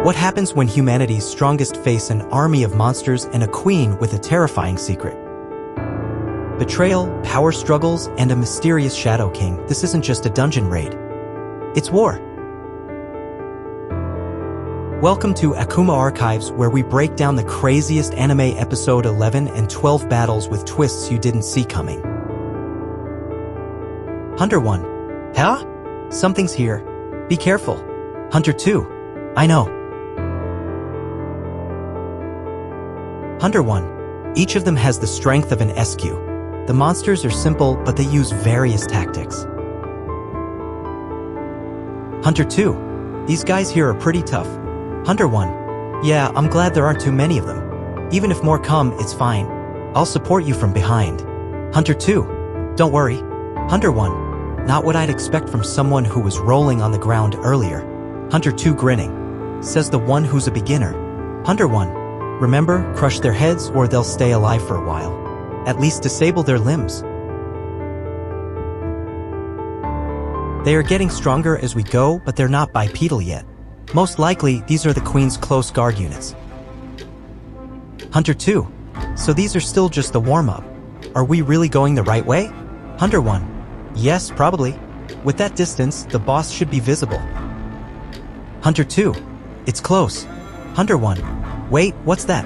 What happens when humanity's strongest face an army of monsters and a queen with a terrifying secret? Betrayal, power struggles, and a mysterious Shadow King. This isn't just a dungeon raid. It's war. Welcome to Akuma Archives, where we break down the craziest anime episode 11 and 12 battles with twists you didn't see coming. Hunter 1. Huh? Something's here. Be careful. Hunter 2. I know. Hunter 1. Each of them has the strength of an SQ. The monsters are simple, but they use various tactics. Hunter 2. These guys here are pretty tough. Hunter 1. Yeah, I'm glad there aren't too many of them. Even if more come, it's fine. I'll support you from behind. Hunter 2. Don't worry. Hunter 1. Not what I'd expect from someone who was rolling on the ground earlier. Hunter 2 grinning. Says the one who's a beginner. Hunter 1. Remember, crush their heads or they'll stay alive for a while. At least disable their limbs. They are getting stronger as we go, but they're not bipedal yet. Most likely, these are the Queen's close guard units. Hunter 2. So these are still just the warm-up. Are we really going the right way? Hunter 1. Yes, probably. With that distance, the boss should be visible. Hunter 2. It's close. Hunter 1. Wait, what's that?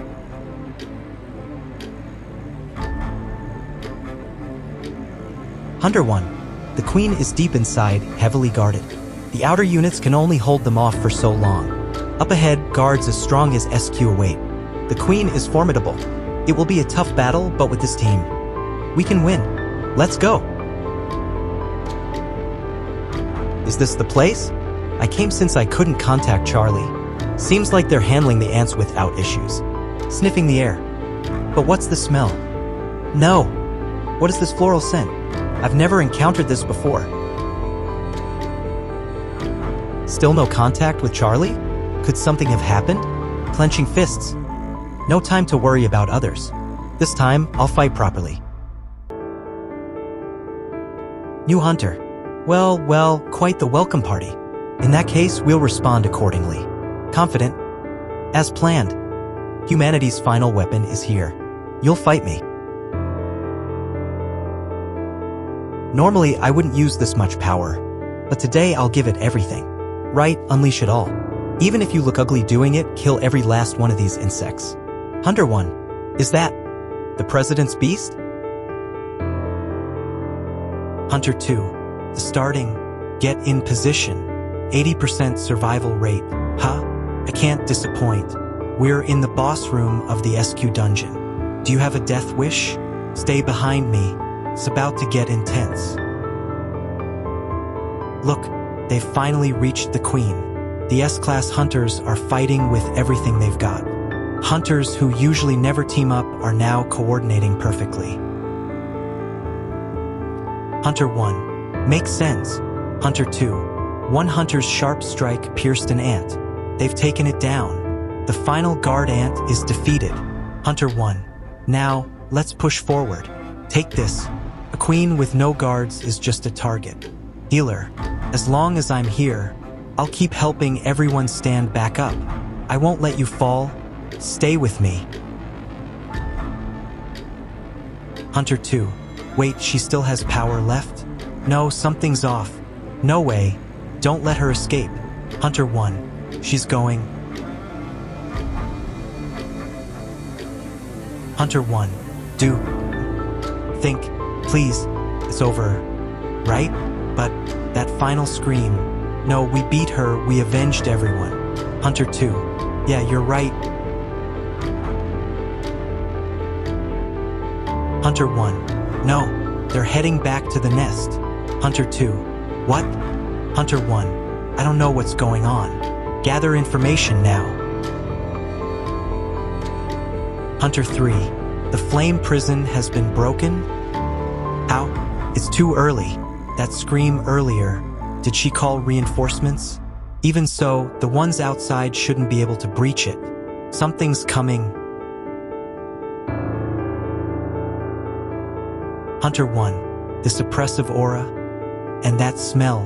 Hunter 1. The Queen is deep inside, heavily guarded. The outer units can only hold them off for so long. Up ahead, guards as strong as SQ await. The Queen is formidable. It will be a tough battle, but with this team, we can win. Let's go. Is this the place? I came since I couldn't contact Charlie. Seems like they're handling the ants without issues. Sniffing the air. But what's the smell? No. What is this floral scent? I've never encountered this before. Still no contact with Charlie? Could something have happened? Clenching fists. No time to worry about others. This time, I'll fight properly. New hunter. Well, quite the welcome party. In that case, we'll respond accordingly. Confident. As planned. Humanity's final weapon is here. You'll fight me. Normally, I wouldn't use this much power, but today I'll give it everything. Right, unleash it all. Even if you look ugly doing it, kill every last one of these insects. Hunter 1. Is that the President's beast? Hunter 2. The starting. Get in position. 80% survival rate. Huh? I can't disappoint. We're in the boss room of the SQ dungeon. Do you have a death wish? Stay behind me. It's about to get intense. Look, they've finally reached the Queen. The S-class hunters are fighting with everything they've got. Hunters who usually never team up are now coordinating perfectly. Hunter 1. Makes sense. Hunter 2. One hunter's sharp strike pierced an ant. They've taken it down. The final guard ant is defeated. Hunter 1. Now, let's push forward. Take this. A queen with no guards is just a target. Healer. As long as I'm here, I'll keep helping everyone stand back up. I won't let you fall. Stay with me. Hunter 2. Wait, she still has power left? No, something's off. No way. Don't let her escape. Hunter 1. She's going. Hunter 1. Do. Think. Please. It's over. Right? But that final scream. No, we beat her. We avenged everyone. Hunter 2. Yeah, you're right. Hunter 1. No, they're heading back to the nest. Hunter 2. What? Hunter 1. I don't know what's going on. Gather information now. Hunter 3. The flame prison has been broken? How? It's too early. That scream earlier. Did she call reinforcements? Even so, the ones outside shouldn't be able to breach it. Something's coming. Hunter 1. This oppressive aura. And that smell.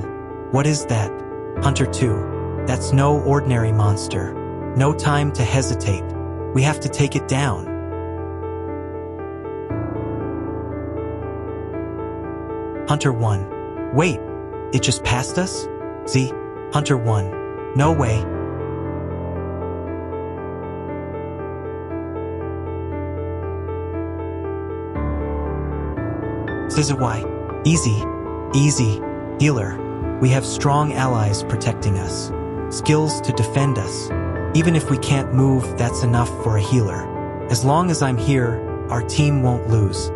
What is that? Hunter 2. That's no ordinary monster. No time to hesitate. We have to take it down. Hunter 1. Wait, it just passed us? Z. Hunter 1. No way. Sizawai. Easy. Easy. Healer. We have strong allies protecting us. skills to defend us. Even if we can't move, that's enough for a healer. As long as I'm here, our team won't lose.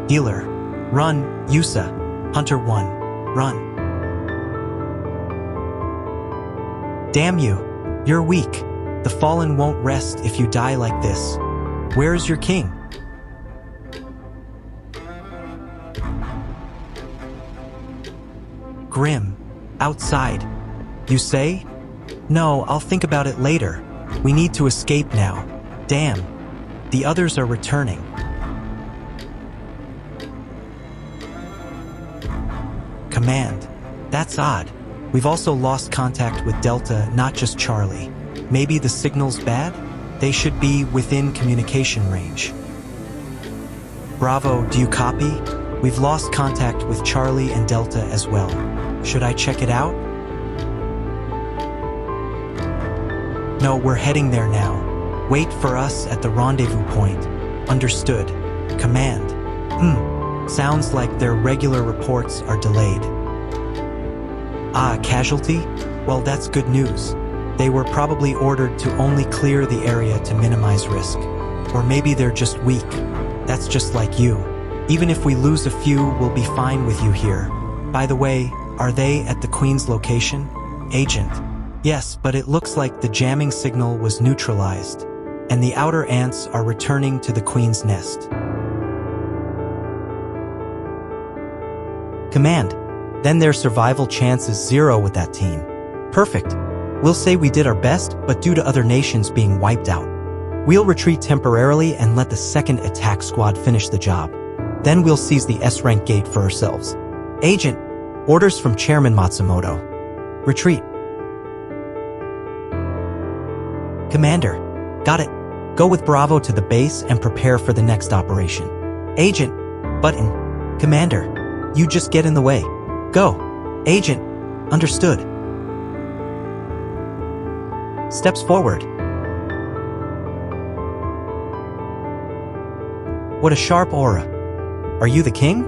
Healer. Run, Yusa. Hunter 1. Run. Damn you. You're weak. The fallen won't rest if you die like this. Where's your king? Grim. Outside. You say? No, I'll think about it later. We need to escape now. Damn. The others are returning. Command. That's odd. We've also lost contact with Delta, not just Charlie. Maybe the signal's bad? They should be within communication range. Bravo, do you copy? We've lost contact with Charlie and Delta as well. Should I check it out? No, we're heading there now. Wait for us at the rendezvous point. Understood. Command. Sounds like their regular reports are delayed. Ah, casualty? Well, that's good news. They were probably ordered to only clear the area to minimize risk. Or maybe they're just weak. That's just like you. Even if we lose a few, we'll be fine with you here. By the way, are they at the Queen's location? Agent. Yes, but it looks like the jamming signal was neutralized, and the outer ants are returning to the Queen's nest. Command. Then their survival chance is 0 with that team. Perfect. We'll say we did our best, but due to other nations being wiped out. We'll retreat temporarily and let the second attack squad finish the job. Then we'll seize the S-rank gate for ourselves. Agent. Orders from Chairman Matsumoto. Retreat. Commander. Got it. Go with Bravo to the base and prepare for the next operation. Agent. Button. Commander. You just get in the way. Go. Agent. Understood. Steps forward. What a sharp aura. Are you the king?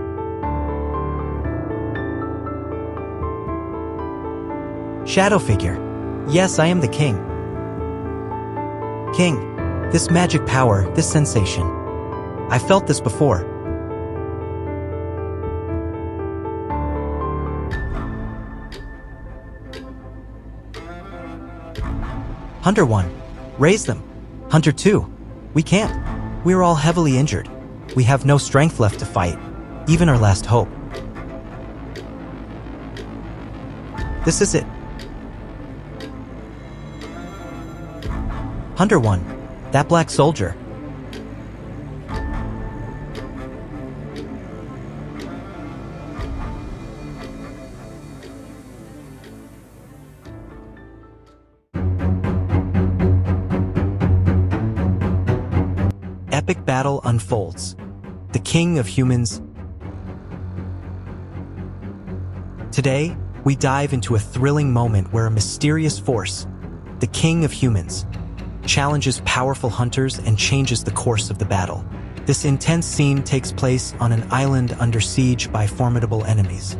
Shadow figure. Yes, I am the king. King. This magic power, this sensation. I felt this before. Hunter 1. Raise them. Hunter 2. We can't. We're all heavily injured. We have no strength left to fight, even our last hope. This is it. Hunter 1. That black soldier. Epic battle unfolds. The king of humans. Today, we dive into a thrilling moment where a mysterious force, the king of humans, challenges powerful hunters and changes the course of the battle. This intense scene takes place on an island under siege by formidable enemies.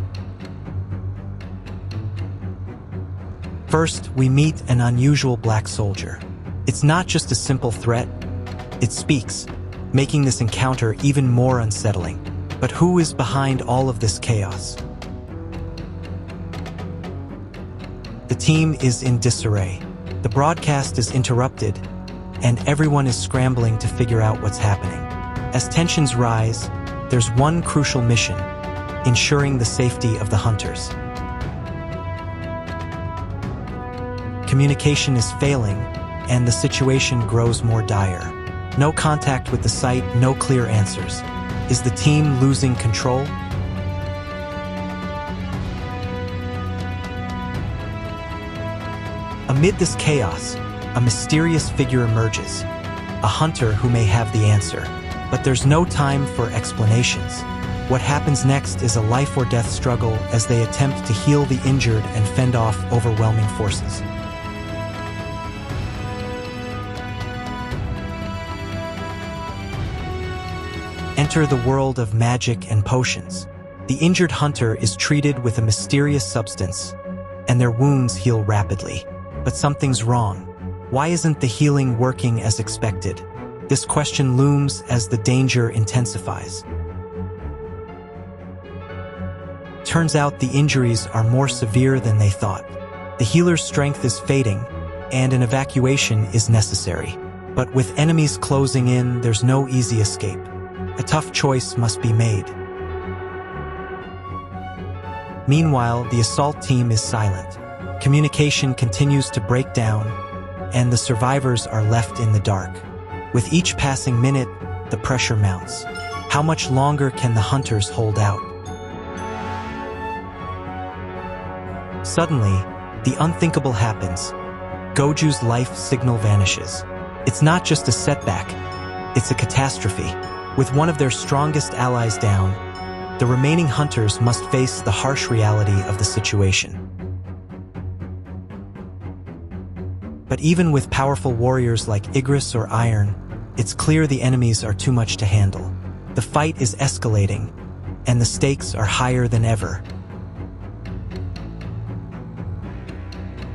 First, we meet an unusual black soldier. It's not just a simple threat, it speaks, making this encounter even more unsettling. But who is behind all of this chaos? The team is in disarray. The broadcast is interrupted, and everyone is scrambling to figure out what's happening. As tensions rise, there's one crucial mission: ensuring the safety of the hunters. Communication is failing, and the situation grows more dire. No contact with the site, no clear answers. Is the team losing control? Amid this chaos, a mysterious figure emerges, a hunter who may have the answer. But there's no time for explanations. What happens next is a life or death struggle as they attempt to heal the injured and fend off overwhelming forces. enter the world of magic and potions. The injured hunter is treated with a mysterious substance, and their wounds heal rapidly. But something's wrong. Why isn't the healing working as expected? This question looms as the danger intensifies. Turns out the injuries are more severe than they thought. The healer's strength is fading, and an evacuation is necessary. But with enemies closing in, there's no easy escape. A tough choice must be made. Meanwhile, the assault team is silent. Communication continues to break down, and the survivors are left in the dark. With each passing minute, the pressure mounts. How much longer can the hunters hold out? Suddenly, the unthinkable happens. Goju's life signal vanishes. It's not just a setback, it's a catastrophe. With one of their strongest allies down, the remaining hunters must face the harsh reality of the situation. But even with powerful warriors like Igris or Iron, it's clear the enemies are too much to handle. The fight is escalating, and the stakes are higher than ever.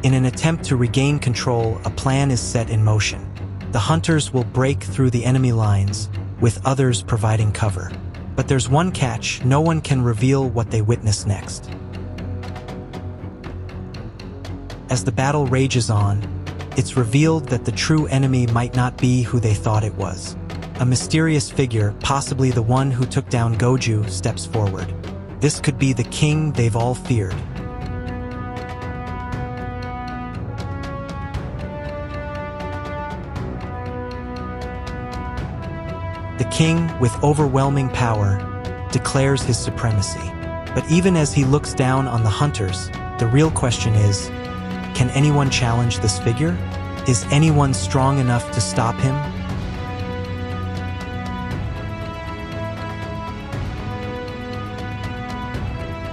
In an attempt to regain control, a plan is set in motion. The hunters will break through the enemy lines, with others providing cover. But there's one catch: no one can reveal what they witness next. As the battle rages on, it's revealed that the true enemy might not be who they thought it was. A mysterious figure, possibly the one who took down Goju, steps forward. This could be the king they've all feared. The king, with overwhelming power, declares his supremacy. But even as he looks down on the hunters, the real question is, can anyone challenge this figure? Is anyone strong enough to stop him?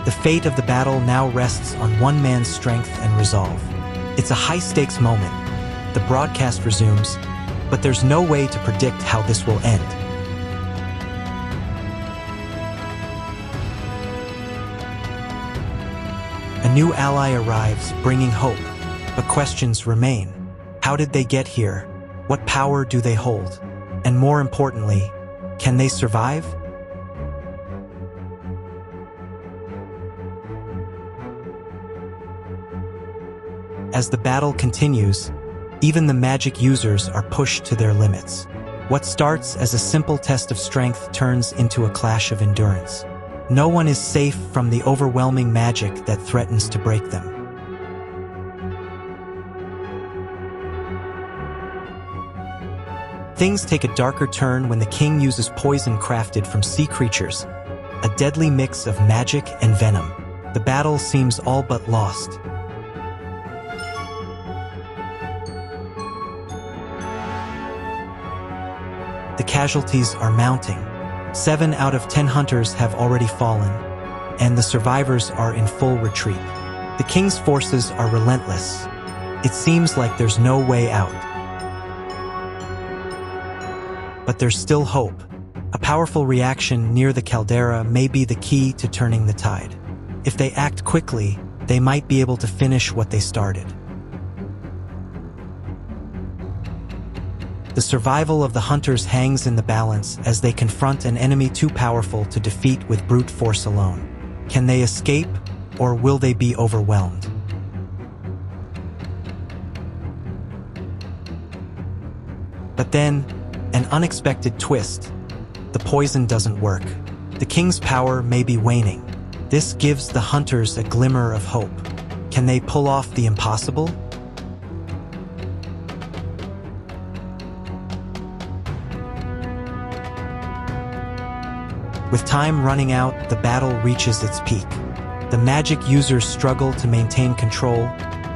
The fate of the battle now rests on one man's strength and resolve. It's a high-stakes moment. The broadcast resumes, but there's no way to predict how this will end. A new ally arrives, bringing hope, but questions remain. How did they get here? What power do they hold? And more importantly, can they survive? As the battle continues, even the magic users are pushed to their limits. What starts as a simple test of strength turns into a clash of endurance. No one is safe from the overwhelming magic that threatens to break them. Things take a darker turn when the king uses poison crafted from sea creatures, a deadly mix of magic and venom. The battle seems all but lost. The casualties are mounting. 7 out of 10 hunters have already fallen, and the survivors are in full retreat. The king's forces are relentless. It seems like there's no way out. But there's still hope. A powerful reaction near the caldera may be the key to turning the tide. If they act quickly, they might be able to finish what they started. The survival of the hunters hangs in the balance as they confront an enemy too powerful to defeat with brute force alone. Can they escape, or will they be overwhelmed? But then, an unexpected twist. The poison doesn't work. The king's power may be waning. This gives the hunters a glimmer of hope. Can they pull off the impossible? With time running out, the battle reaches its peak. The magic users struggle to maintain control,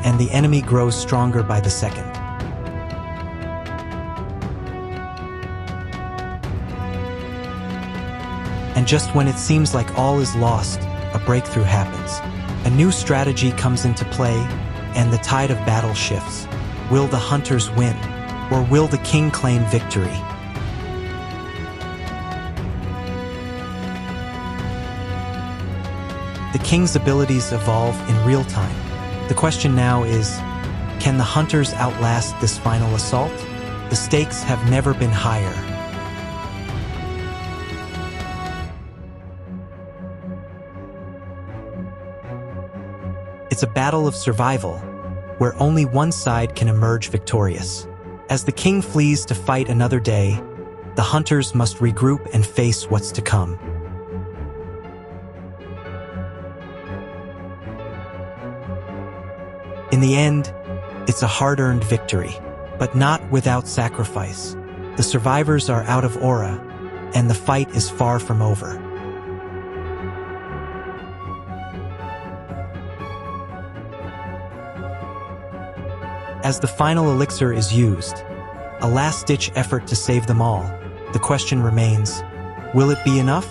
and the enemy grows stronger by the second. And just when it seems like all is lost, a breakthrough happens. A new strategy comes into play, and the tide of battle shifts. Will the hunters win, or will the king claim victory? The king's abilities evolve in real time. The question now is, can the hunters outlast this final assault? The stakes have never been higher. It's a battle of survival, where only one side can emerge victorious. As the king flees to fight another day, the hunters must regroup and face what's to come. In the end, it's a hard-earned victory, but not without sacrifice. The survivors are out of aura, and the fight is far from over. As the final elixir is used, a last-ditch effort to save them all, the question remains, will it be enough?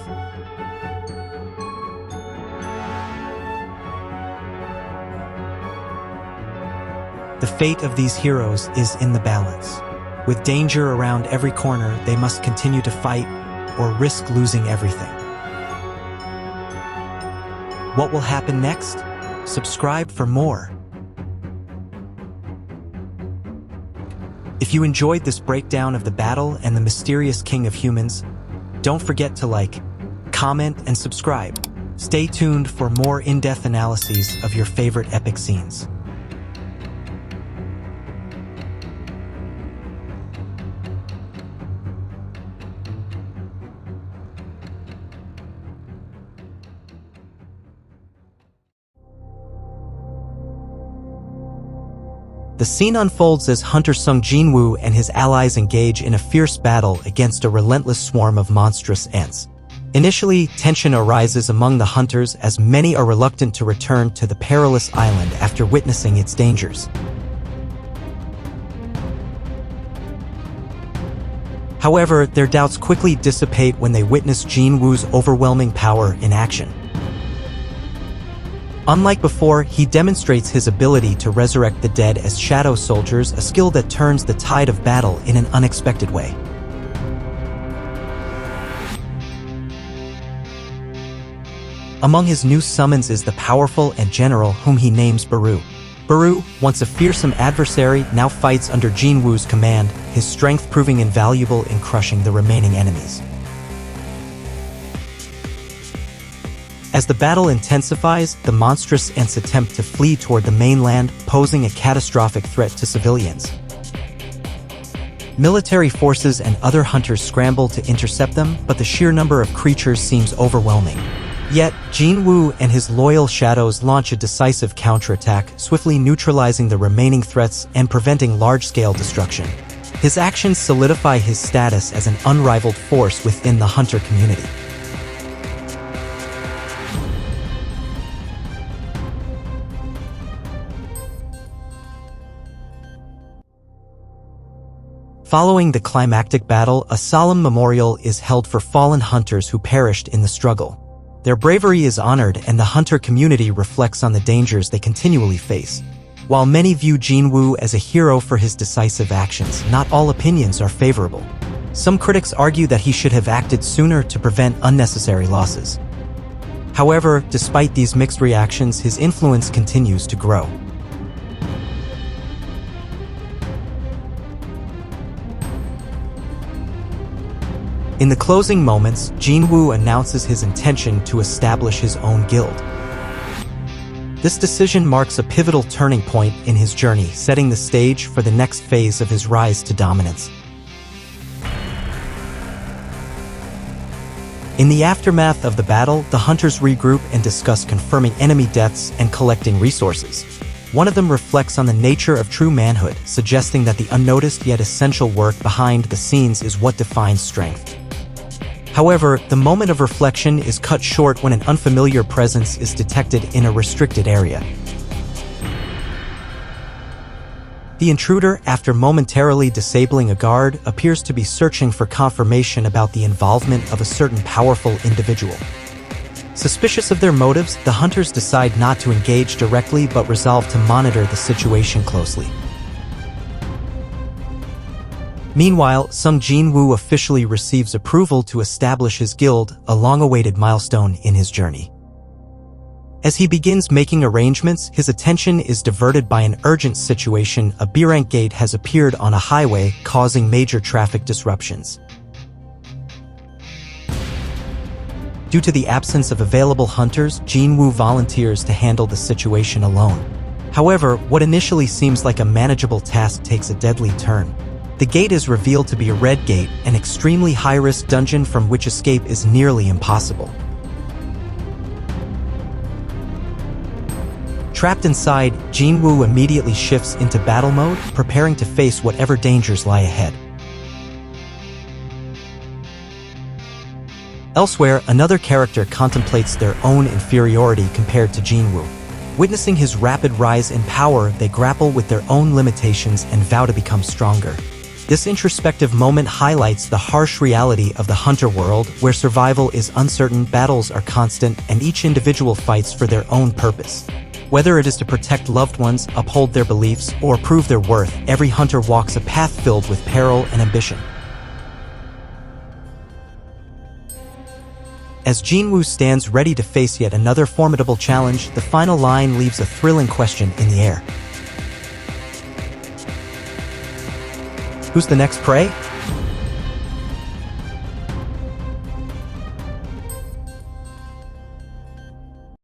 The fate of these heroes is in the balance. With danger around every corner, they must continue to fight or risk losing everything. What will happen next? Subscribe for more. If you enjoyed this breakdown of the battle and the mysterious king of humans, don't forget to like, comment, and subscribe. Stay tuned for more in-depth analyses of your favorite epic scenes. The scene unfolds as Hunter Sung Jinwoo and his allies engage in a fierce battle against a relentless swarm of monstrous ants. Initially, tension arises among the hunters as many are reluctant to return to the perilous island after witnessing its dangers. However, their doubts quickly dissipate when they witness Jinwoo's overwhelming power in action. Unlike before, he demonstrates his ability to resurrect the dead as shadow soldiers, a skill that turns the tide of battle in an unexpected way. Among his new summons is the powerful and general whom he names Baru. Baru, once a fearsome adversary, now fights under Jinwoo's command, his strength proving invaluable in crushing the remaining enemies. As the battle intensifies, the monstrous ants attempt to flee toward the mainland, posing a catastrophic threat to civilians. Military forces and other hunters scramble to intercept them, but the sheer number of creatures seems overwhelming. Yet, Jinwoo and his loyal shadows launch a decisive counterattack, swiftly neutralizing the remaining threats and preventing large-scale destruction. His actions solidify his status as an unrivaled force within the hunter community. Following the climactic battle, a solemn memorial is held for fallen hunters who perished in the struggle. Their bravery is honored, and the hunter community reflects on the dangers they continually face. While many view Jinwoo as a hero for his decisive actions, not all opinions are favorable. Some critics argue that he should have acted sooner to prevent unnecessary losses. However, despite these mixed reactions, his influence continues to grow. In the closing moments, Jinwoo announces his intention to establish his own guild. This decision marks a pivotal turning point in his journey, setting the stage for the next phase of his rise to dominance. In the aftermath of the battle, the hunters regroup and discuss confirming enemy deaths and collecting resources. One of them reflects on the nature of true manhood, suggesting that the unnoticed yet essential work behind the scenes is what defines strength. However, the moment of reflection is cut short when an unfamiliar presence is detected in a restricted area. The intruder, after momentarily disabling a guard, appears to be searching for confirmation about the involvement of a certain powerful individual. Suspicious of their motives, the hunters decide not to engage directly but resolve to monitor the situation closely. Meanwhile, Sung Jinwoo officially receives approval to establish his guild, a long-awaited milestone in his journey. As he begins making arrangements, his attention is diverted by an urgent situation. A B-rank gate has appeared on a highway, causing major traffic disruptions. Due to the absence of available hunters, Jinwoo volunteers to handle the situation alone. However, what initially seems like a manageable task takes a deadly turn. The gate is revealed to be a red gate, an extremely high-risk dungeon from which escape is nearly impossible. Trapped inside, Jinwoo immediately shifts into battle mode, preparing to face whatever dangers lie ahead. Elsewhere, another character contemplates their own inferiority compared to Jinwoo. Witnessing his rapid rise in power, they grapple with their own limitations and vow to become stronger. This introspective moment highlights the harsh reality of the hunter world, where survival is uncertain, battles are constant, and each individual fights for their own purpose. Whether it is to protect loved ones, uphold their beliefs, or prove their worth, every hunter walks a path filled with peril and ambition. As Jinwoo stands ready to face yet another formidable challenge, the final line leaves a thrilling question in the air. Who's the next prey?